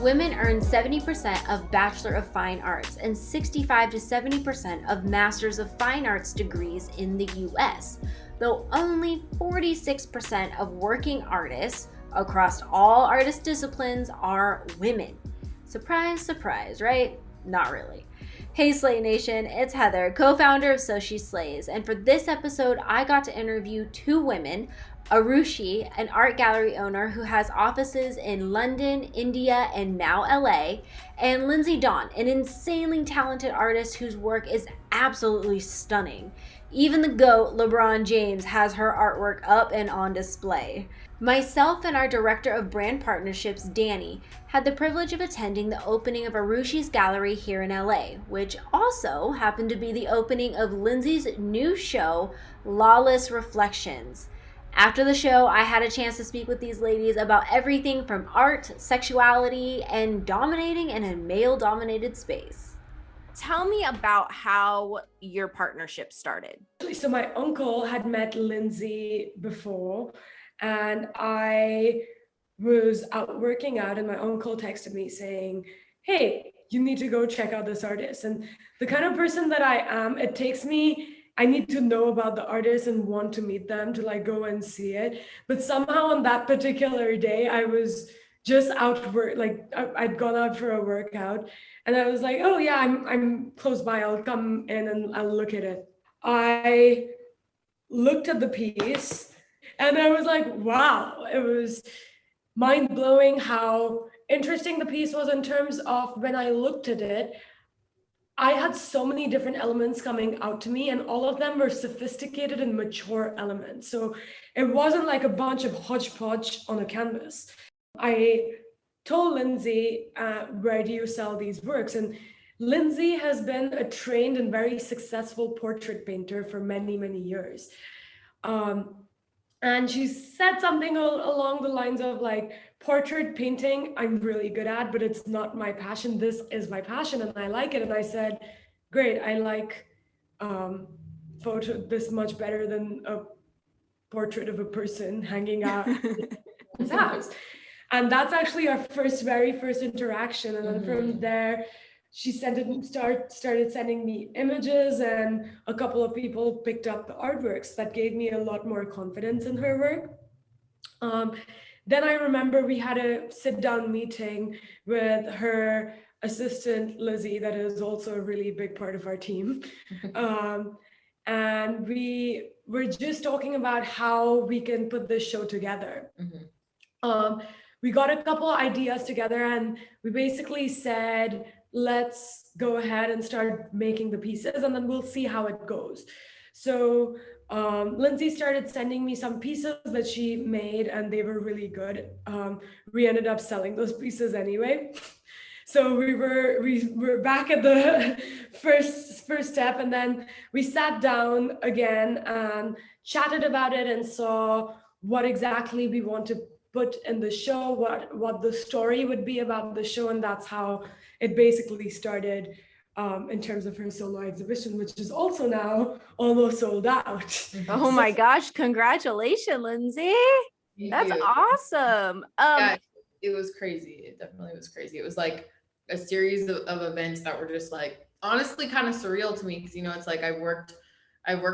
Women earn 70% of Bachelor of Fine Arts and 65 to 70% of Masters of Fine Arts degrees in the US, though only 46% of working artists across all artist disciplines are women. Surprise, surprise, right? Not really. Hey Slay Nation, it's Heather, co-founder of So She Slays, and for this episode, I got to interview two women, Arushi, an art gallery owner who has offices in London, India, and now LA, and Lindsay Dawn, an insanely talented artist whose work is absolutely stunning. Even the GOAT, LeBron James, has her artwork up and on display. Myself and our director of brand partnerships, Danny, had the privilege of attending the opening of Arushi's gallery here in LA, which also happened to be the opening of Lindsay's new show, Lawless Refections. After the show, I had a chance to speak with these ladies about everything from art, sexuality, and dominating in a male-dominated space. Tell me about how your partnership started. So my uncle had met Lindsay before, and I was out working out, and my uncle texted me saying, "Hey, you need to go check out this artist." And the kind of person that I am, I need to know about the artist and want to meet them to like go and see it. But somehow on that particular day, I was just out work, like I'd gone out for a workout, and I was like, "Oh yeah, I'm close by. I'll come in and I'll look at it." I looked at the piece and I was like, wow, it was mind blowing how interesting the piece was in terms of when I looked at it. I had so many different elements coming out to me, and all of them were sophisticated and mature elements. So it wasn't like a bunch of hodgepodge on a canvas. I told Lindsay, where do you sell these works? And Lindsay has been a trained and very successful portrait painter for many, many years. And she said something along the lines of like, portrait painting, I'm really good at, but it's not my passion. This is my passion and I like it. And I said, great, I like photo this much better than a portrait of a person hanging out in his house. And that's actually our very first interaction. And then from there, she started sending me images, and a couple of people picked up the artworks. That gave me a lot more confidence in her work. Then I remember we had a sit-down meeting with her assistant, Lizzie, that is also a really big part of our team. And we were just talking about how we can put this show together. We got a couple of ideas together, and we basically said, let's go ahead and start making the pieces, and then we'll see how it goes. So Lindsay started sending me some pieces that she made, and they were really good. We ended up selling those pieces anyway. So we were back at the first step, and then we sat down again and chatted about it and saw what exactly we want to put in the show, what the story would be about the show, and that's how it basically started. In terms of her solo exhibition, which is also now almost sold out. Oh my gosh, congratulations, Lindsay. That's awesome. Yeah, it was crazy. It definitely was crazy. It was like a series of events that were just like, honestly kind of surreal to me, because, you know, it's like I worked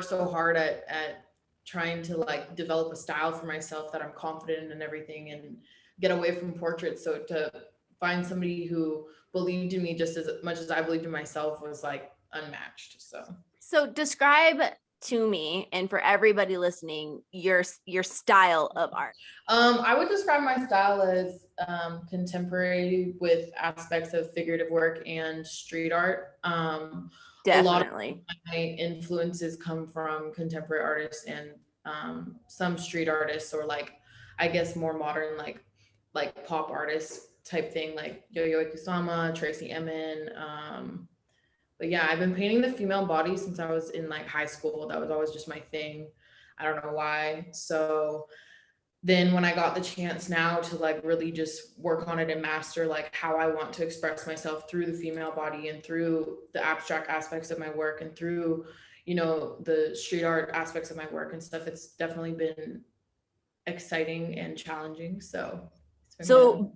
so hard at trying to like develop a style for myself that I'm confident in and everything, and get away from portraits. So to find somebody who believed in me just as much as I believed in myself was like unmatched. So describe to me, and for everybody listening, your style of art. I would describe my style as contemporary with aspects of figurative work and street art. Definitely. A lot of my influences come from contemporary artists and some street artists, or like, I guess more modern, like pop artists type thing, like Yo-Yo Ikusama, Tracy Emin. But yeah, I've been painting the female body since I was in like high school. That was always just my thing. I don't know why. So then when I got the chance now to like really just work on it and master like how I want to express myself through the female body and through the abstract aspects of my work and through, you know, the street art aspects of my work and stuff, it's definitely been exciting and challenging. So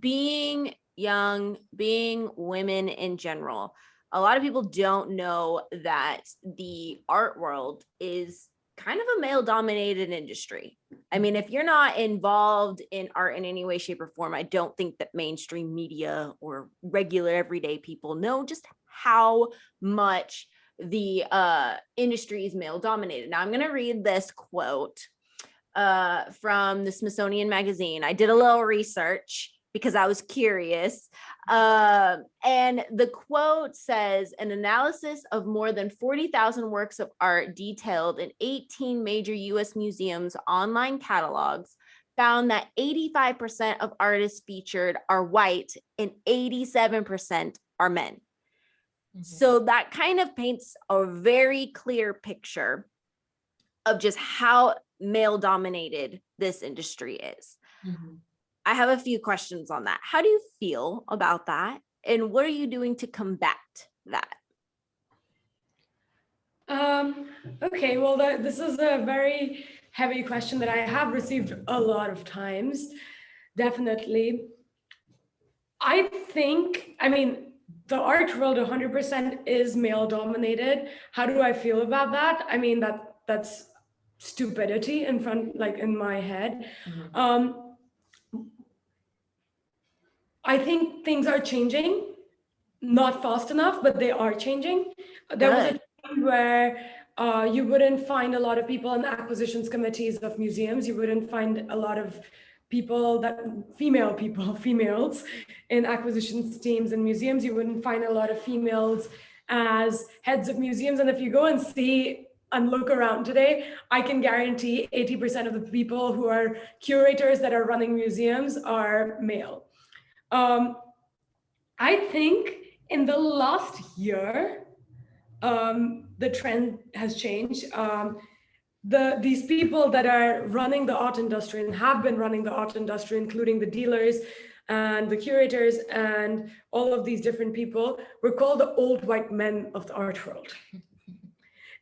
being young, being women in general, a lot of people don't know that the art world is kind of a male dominated industry. I mean, if you're not involved in art in any way, shape, or form, I don't think that mainstream media or regular everyday people know just how much the industry is male dominated. Now, I'm going to read this quote from the Smithsonian Magazine. I did a little research because I was curious. And the quote says, an analysis of more than 40,000 works of art detailed in 18 major US museums' online catalogs found that 85% of artists featured are white and 87% are men. Mm-hmm. So that kind of paints a very clear picture of just how male dominated this industry is. Mm-hmm. I have a few questions on that. How do you feel about that? And what are you doing to combat that? Okay, well, this is a very heavy question that I have received a lot of times. Definitely. I mean, the art world 100% is male dominated. How do I feel about that? I mean, that's stupidity in my head. Mm-hmm. I think things are changing, not fast enough, but they are changing. There was a time where you wouldn't find a lot of people in acquisitions committees of museums. You wouldn't find a lot of females in acquisitions teams in museums. You wouldn't find a lot of females as heads of museums. And if you go and see and look around today, I can guarantee 80% of the people who are curators that are running museums are male. I think in the last year, the trend has changed. These people that are running the art industry and have been running the art industry, including the dealers and the curators and all of these different people, were called the old white men of the art world.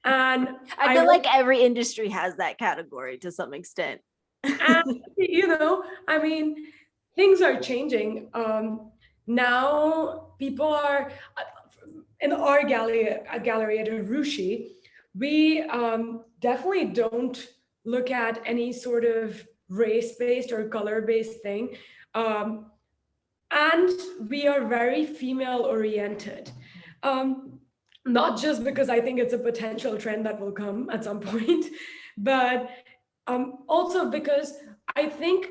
And I feel like every industry has that category to some extent. And, I mean, things are changing. Now people are in our gallery at Arushi. We definitely don't look at any sort of race-based or color-based thing. And we are very female-oriented. Not just because I think it's a potential trend that will come at some point, but also because I think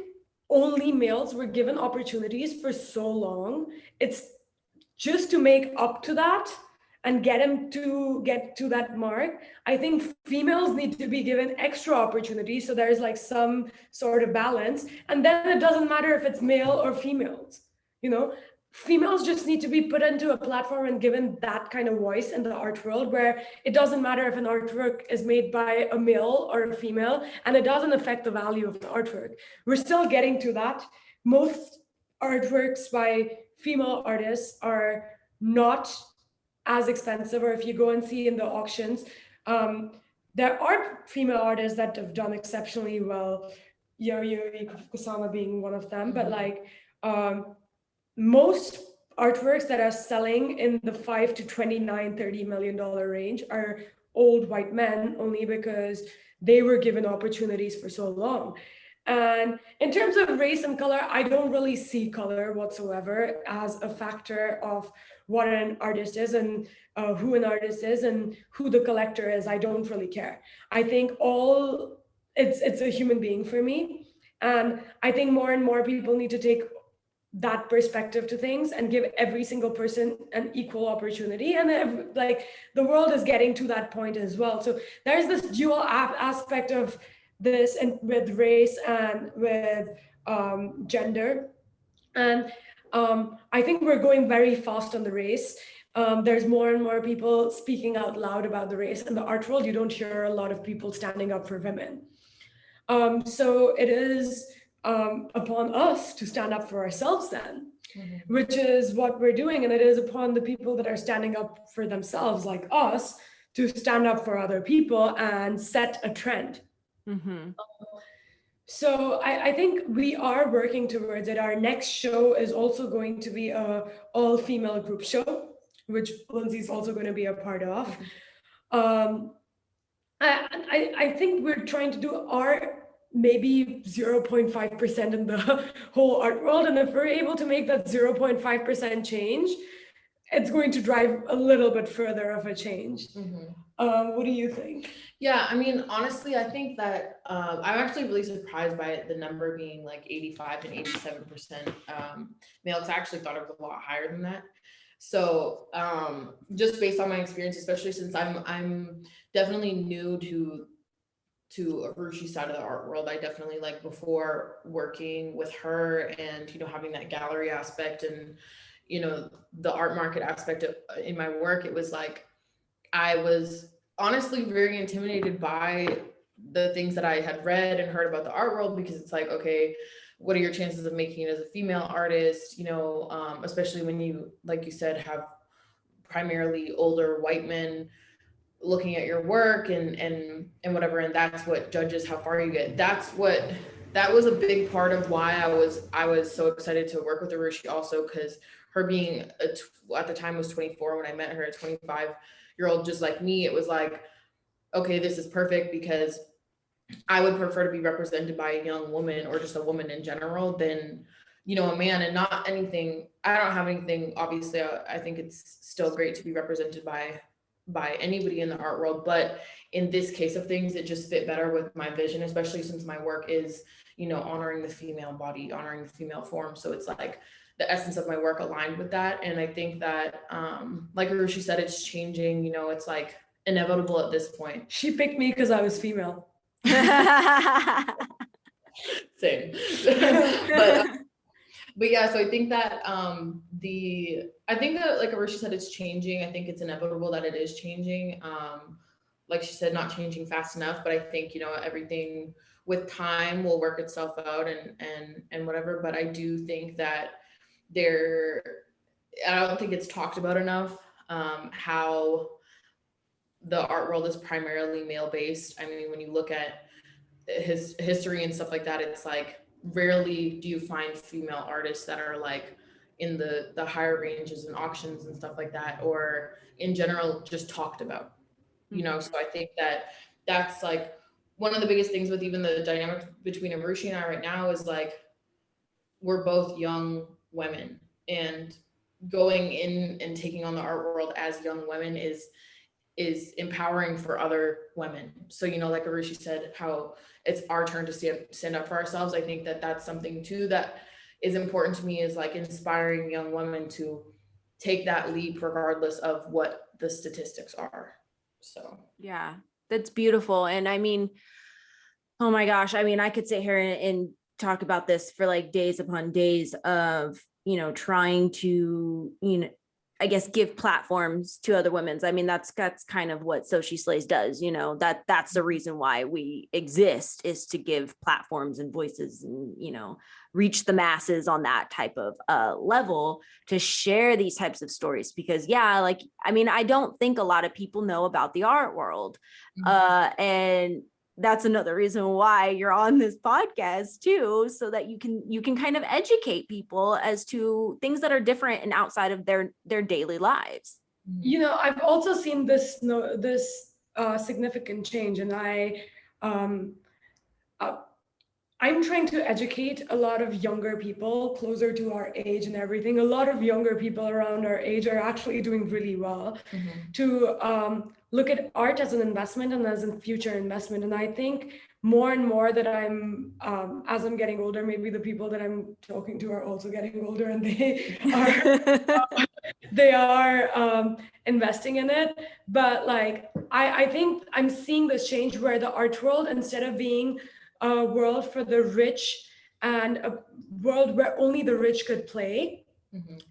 only males were given opportunities for so long. It's just to make up to that and get to that mark. I think females need to be given extra opportunities so there's like some sort of balance. And then it doesn't matter if it's male or females, females just need to be put into a platform and given that kind of voice in the art world, where it doesn't matter if an artwork is made by a male or a female, and it doesn't affect the value of the artwork. We're still getting to that. Most artworks by female artists are not as expensive, or if you go and see in the auctions, there are female artists that have done exceptionally well, Yuri Kusama being one of them, but most artworks that are selling in the $5 to $29-30 million range are old white men, only because they were given opportunities for so long. And in terms of race and color, I don't really see color whatsoever as a factor of what an artist is and who an artist is and who the collector is. I don't really care. I think it's a human being for me. And I think more and more people need to take that perspective to things and give every single person an equal opportunity. And the world is getting to that point as well. So there's this dual aspect of this, and with race and with gender. And I think we're going very fast on the race. There's more and more people speaking out loud about the race. In the art world, you don't hear a lot of people standing up for women. So it is upon us to stand up for ourselves then, which is what we're doing. And it is upon the people that are standing up for themselves, like us, to stand up for other people and set a trend. So I think we are working towards it. Our next show is also going to be a all-female group show, which Lindsay's also going to be a part of. Um, I think we're trying to do our maybe 0.5% in the whole art world. And if we're able to make that 0.5% change, it's going to drive a little bit further of a change. What do you think? Yeah, I mean, honestly, I think that I'm actually really surprised by the number being like 85 and 87% male. 'Cause I actually thought it was a lot higher than that. So just based on my experience, especially since I'm definitely new to Arushi's side of the art world. I definitely, like, before working with her and, you know, having that gallery aspect and, you know, the art market aspect in my work, it was like I was honestly very intimidated by the things that I had read and heard about the art world, because it's like, okay, what are your chances of making it as a female artist? You know, especially when you, like you said, have primarily older white men looking at your work and whatever, and that's what judges how far you get. That was a big part of why I was so excited to work with Arushi also, because her being at the time was 24 when I met her, a 25-year-old just like me. It was like, okay, this is perfect, because I would prefer to be represented by a young woman or just a woman in general than, you know, a man. And not anything, I don't have anything, obviously. I think it's still great to be represented by anybody in the art world, but in this case of things, it just fit better with my vision, especially since my work is, you know, honoring the female body, honoring the female form. So it's like the essence of my work aligned with that. And I think that like Arushi said, it's changing, you know, it's like inevitable at this point. She picked me because I was female. Same. But yeah, so I think that I think that, like Arushi said, it's changing. I think it's inevitable that it is changing. Like she said, not changing fast enough, but I think, you know, everything with time will work itself out and whatever. But I do think that I don't think it's talked about enough, how the art world is primarily male based. I mean, when you look at his history and stuff like that, it's like rarely do you find female artists that are like in the higher ranges and auctions and stuff like that, or in general just talked about, you know. So I think that that's like one of the biggest things with even the dynamic between Arushi and I right now is like we're both young women, and going in and taking on the art world as young women is empowering for other women. So, you know, like Arushi said, how it's our turn to stand up for ourselves. I think that that's something too that is important to me, is like inspiring young women to take that leap regardless of what the statistics are. So yeah, that's beautiful. And I mean, oh my gosh, I mean, I could sit here and talk about this for like days upon days of, you know, trying to, you know, I guess give platforms to other women's. I mean, that's kind of what So She Slays does, you know, that's the reason why we exist, is to give platforms and voices and, you know, reach the masses on that type of level, to share these types of stories. Because yeah, like, I mean, I don't think a lot of people know about the art world. And that's another reason why you're on this podcast too, so that you can kind of educate people as to things that are different and outside of their daily lives. You know, I've also seen this significant change, and I'm trying to educate a lot of younger people closer to our age and everything. A lot of younger people around our age are actually doing really well to look at art as an investment and as a future investment. And I think more and more that as I'm getting older, maybe the people that I'm talking to are also getting older, and they are investing in it. But like, I think I'm seeing this change where the art world, instead of being a world for the rich and a world where only the rich could play,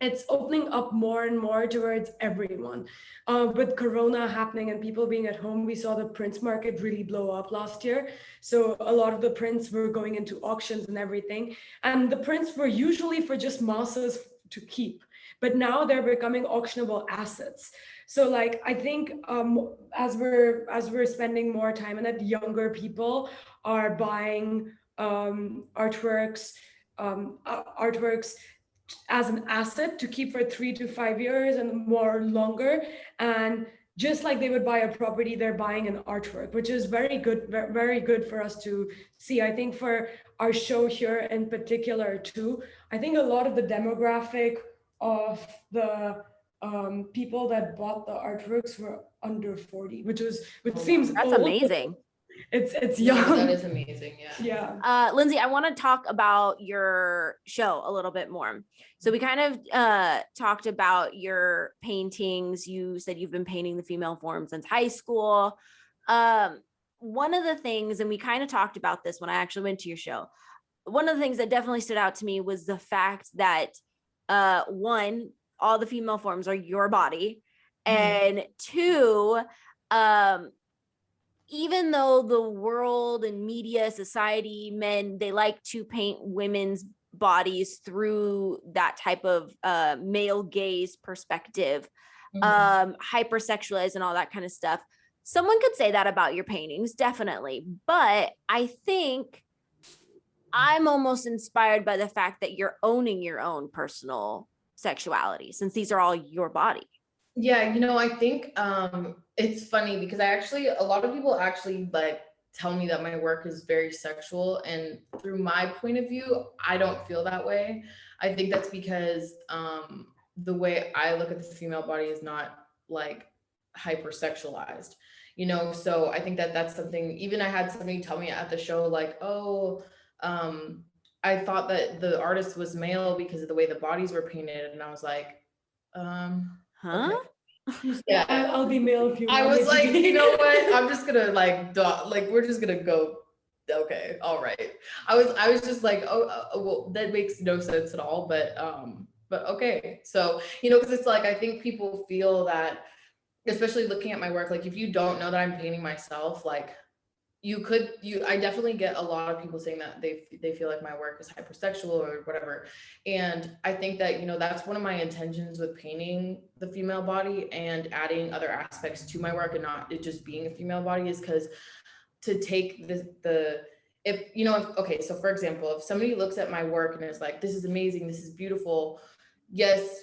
it's opening up more and more towards everyone. With Corona happening and people being at home, we saw the prints market really blow up last year. So a lot of the prints were going into auctions and everything. And the prints were usually for just masses to keep, but now they're becoming auctionable assets. So like, I think as we're spending more time in it, younger people are buying artworks as an asset to keep for 3 to 5 years and more longer. And just like they would buy a property, they're buying an artwork, which is very good, very good for us to see. I think for our show here in particular too, I think a lot of the demographic of the people that bought the artworks were under 40, which seems That's old. amazing. It's No, young. that is amazing. Yeah. Yeah. Lindsay, I want to talk about your show a little bit more. So we kind of talked about your paintings. You said you've been painting the female form since high school. One of the things, and we kind of talked about this when I actually went to your show, one of the things that definitely stood out to me was the fact that one, all the female forms are your body, and two, even though the world and media, society, men, they like to paint women's bodies through that type of male gaze perspective, hypersexualized and all that kind of stuff. Someone could say that about your paintings, definitely. But I think I'm almost inspired by the fact that you're owning your own personal sexuality, since these are all your body. Yeah, I think it's funny because a lot of people actually like tell me that my work is very sexual, and through my point of view, I don't feel that way. I think that's because the way I look at the female body is not like hypersexualized, so I think that that's something. Even I had somebody tell me at the show like, oh, I thought that the artist was male because of the way the bodies were painted, and I was like, Huh? okay. Yeah, I'll be male if you I want was me to like, be. you know what? I'm just gonna we're just gonna go. Okay, all right. I was just like, well, that makes no sense at all. But okay. So because it's like I think people feel that, especially looking at my work, like if you don't know that I'm painting myself, like I definitely get a lot of people saying that they feel like my work is hypersexual or whatever. And I think that, that's one of my intentions with painting the female body and adding other aspects to my work and not it just being a female body is because to take okay, so for example, if somebody looks at my work and is like, this is amazing, this is beautiful. Yes,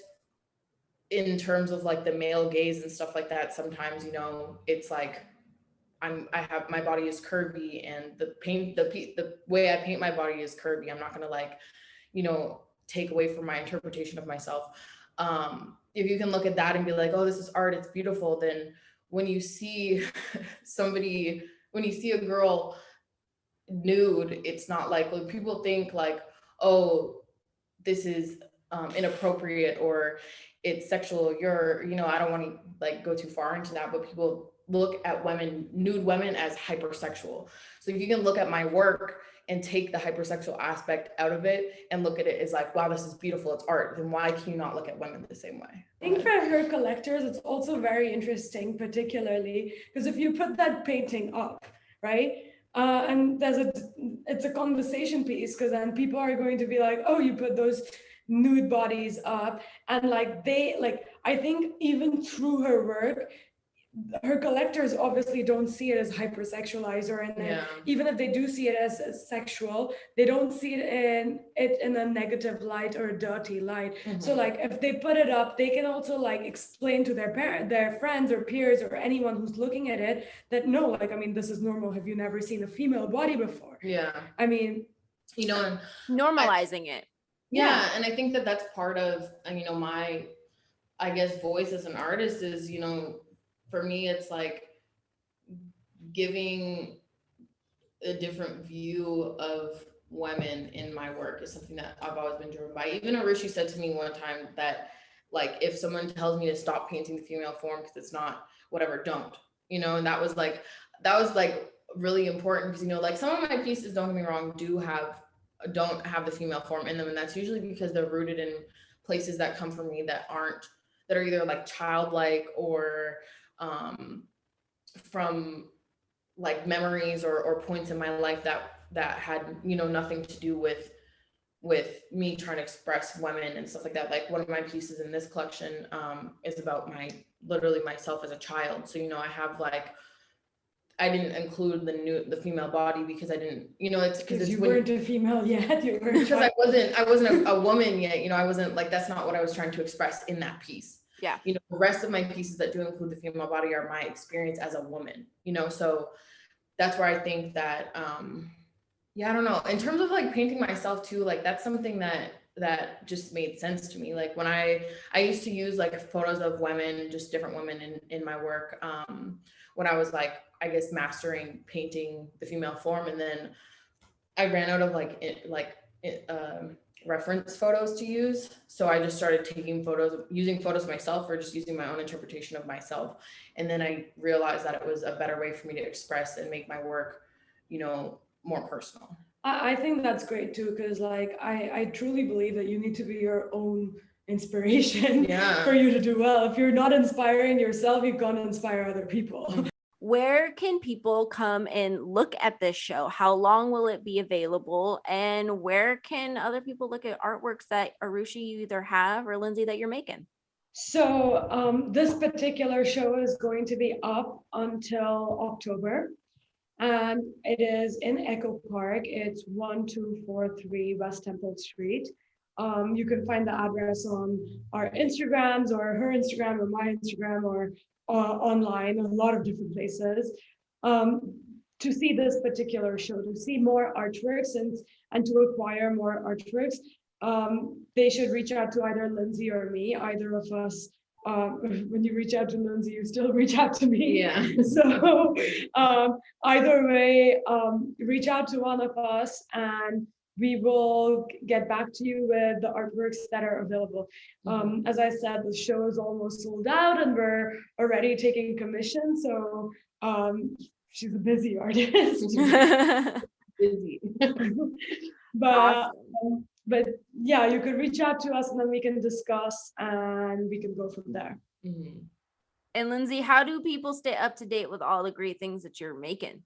in terms of like the male gaze and stuff like that, sometimes, it's like, I have my body is curvy and the way I paint my body is curvy. I'm not going to like, take away from my interpretation of myself. If you can look at that and be like, oh, this is art, it's beautiful. Then when you see when you see a girl nude, it's not like when people think like, oh, this is inappropriate or it's sexual. I don't want to like go too far into that, but people look at nude women as hypersexual. So you can look at my work and take the hypersexual aspect out of it and look at it as like, wow, this is beautiful, it's art. Then why can you not look at women the same way? I think for her collectors, it's also very interesting, particularly because if you put that painting up, right? And it's a conversation piece because then people are going to be like, oh, you put those nude bodies up, and I think even through her work, her collectors obviously don't see it as hypersexualized or even if they do see it as sexual, they don't see it in a negative light or a dirty light. So like if they put it up, they can also like explain to their friends or peers or anyone who's looking at it that no, like, I mean, this is normal. Have you never seen a female body before? Yeah. I mean, and normalizing it. Yeah. And I think that that's part of, my, I guess, voice as an artist is, for me, it's like giving a different view of women in my work is something that I've always been driven by. Even Arushi said to me one time that, like, if someone tells me to stop painting the female form because it's not whatever, don't, and that was like really important because, like some of my pieces, don't get me wrong, don't have the female form in them. And that's usually because they're rooted in places that come from me that are either like childlike or from like memories or points in my life that had nothing to do with me trying to express women and stuff like that. Like one of my pieces in this collection is about literally myself as a child. So I I didn't include the female body because I didn't, it's because you weren't a female yet. You were because I wasn't a woman yet. I wasn't like, that's not what I was trying to express in that piece. Yeah. The rest of my pieces that do include the female body are my experience as a woman, so that's where I think that, I don't know. In terms of like painting myself too, like that's something that just made sense to me. Like when I used to use like photos of women, just different women in my work, when I was like, I guess mastering painting the female form, and then I ran out of reference photos to use. So I just started using photos of myself, or just using my own interpretation of myself. And then I realized that it was a better way for me to express and make my work, more personal. I think that's great too, because like I truly believe that you need to be your own inspiration for you to do well. If you're not inspiring yourself, you're gonna inspire other people. Where can people come and look at this show? How long will it be available? And where can other people look at artworks that Arushi you either have or Lindsay that you're making? So this particular show is going to be up until October. And it is in Echo Park. It's 1243 West Temple Street. You can find the address on our Instagrams, or her Instagram, or my Instagram, or online, a lot of different places, to see this particular show, to see more artworks and to acquire more artworks. They should reach out to either Lindsay or me, either of us. When you reach out to Lindsay, you still reach out to me. Yeah. So either way, reach out to one of us, and we will get back to you with the artworks that are available. As I said, the show is almost sold out, and we're already taking commission. So she's a busy artist. Busy. But Awesome. But yeah, you could reach out to us, and then we can discuss, and we can go from there. Mm-hmm. And Lindsay, how do people stay up to date with all the great things that you're making?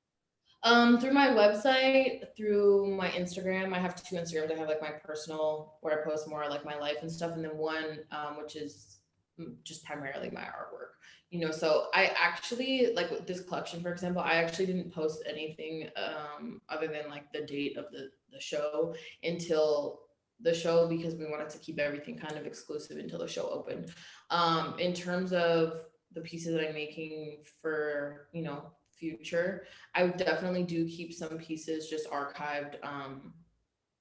Through my website, through my Instagram. I have 2 Instagrams. I have like my personal, where I post more like my life and stuff, and then one which is just primarily my artwork. So I actually, like with this collection, for example, I actually didn't post anything other than like the date of the show until the show, because we wanted to keep everything kind of exclusive until the show opened. In terms of the pieces that I'm making for, future, I definitely do keep some pieces just archived,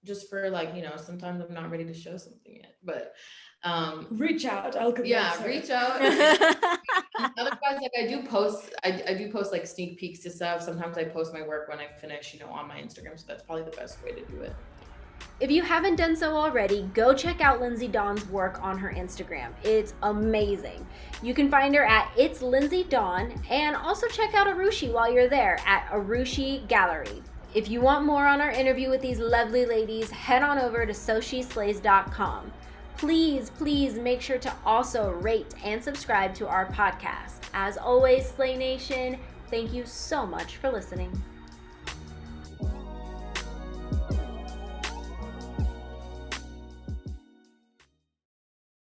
just for like, sometimes I'm not ready to show something yet, but reach out. I'll reach out. Otherwise, like I do post like sneak peeks to stuff. Sometimes I post my work when I finish, on my Instagram. So that's probably the best way to do it. If you haven't done so already, go check out Lindsay Dawn's work on her Instagram. It's amazing. You can find her at It's Lindsay Dawn, and also check out Arushi while you're there at Arushi Gallery. If you want more on our interview with these lovely ladies, head on over to SoSheSlays.com. Please make sure to also rate and subscribe to our podcast. As always, Slay Nation, thank you so much for listening.